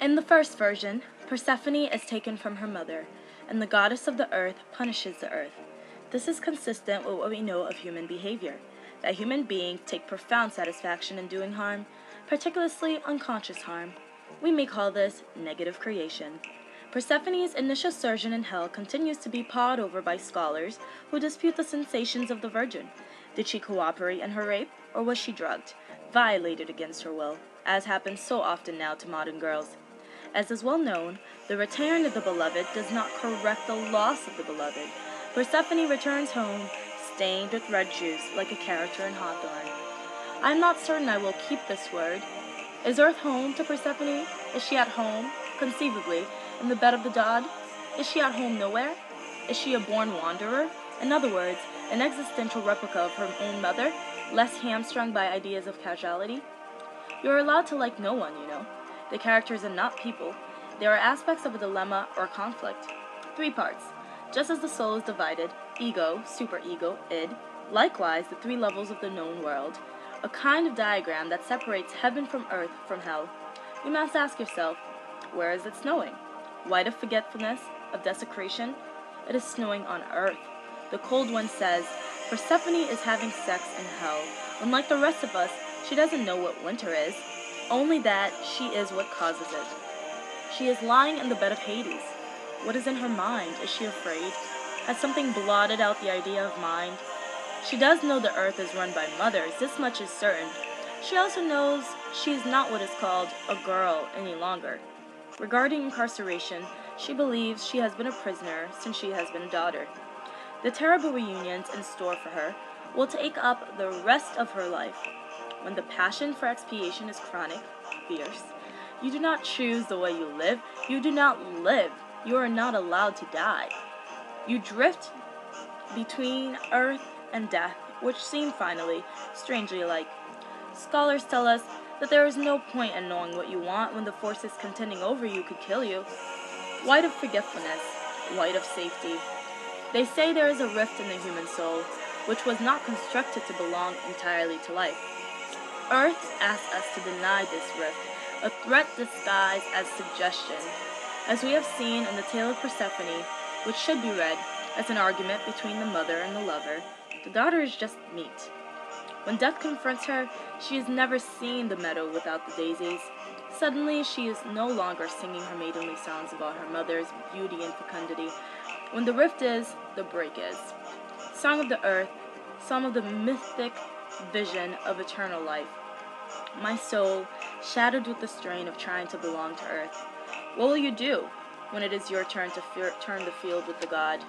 In the first version, Persephone is taken from her mother, and the goddess of the earth punishes the earth. This is consistent with what we know of human behavior, that human beings take profound satisfaction in doing harm, particularly unconscious harm. We may call this negative creation. Persephone's initial sojourn in hell continues to be pawed over by scholars who dispute the sensations of the virgin. Did she cooperate in her rape, or was she drugged, violated against her will, as happens so often now to modern girls? As is well known, the return of the beloved does not correct the loss of the beloved. Persephone returns home, stained with red juice, like a character in Hawthorne. I am not certain I will keep this word. Is Earth home to Persephone? Is she at home, conceivably, in the bed of the god? Is she at home nowhere? Is she a born wanderer? In other words, an existential replica of her own mother, less hamstrung by ideas of causality? You are allowed to like no one, you know. The characters are not people. They are aspects of a dilemma or conflict. 3 parts. Just as the soul is divided, ego, superego, id, likewise the 3 levels of the known world, a kind of diagram that separates heaven from earth from hell. You must ask yourself, where is it snowing? White of forgetfulness, of desecration? It is snowing on earth. The cold one says, Persephone is having sex in hell. Unlike the rest of us, she doesn't know what winter is, only that she is what causes it. She is lying in the bed of Hades. What is in her mind? Is she afraid? Has something blotted out the idea of mind? She does know the earth is run by mothers, this much is certain. She also knows she is not what is called a girl any longer. Regarding incarceration, she believes she has been a prisoner since she has been a daughter. The terrible reunions in store for her will take up the rest of her life. When the passion for expiation is chronic, fierce, you do not choose the way you live. You do not live. You are not allowed to die. You drift between earth and death, which seem finally strangely alike. Scholars tell us that there is no point in knowing what you want when the forces contending over you could kill you. White of forgetfulness, white of safety. They say there is a rift in the human soul, which was not constructed to belong entirely to life. Earth asks us to deny this rift, a threat disguised as suggestion. As we have seen in the tale of Persephone, which should be read as an argument between the mother and the lover, the daughter is just meat. When death confronts her, she has never seen the meadow without the daisies. Suddenly, she is no longer singing her maidenly songs about her mother's beauty and fecundity. When the rift is, the break is. Song of the earth, song of the mythic vision of eternal life. My soul, shattered with the strain of trying to belong to earth. What will you do when it is your turn to turn the field with the god?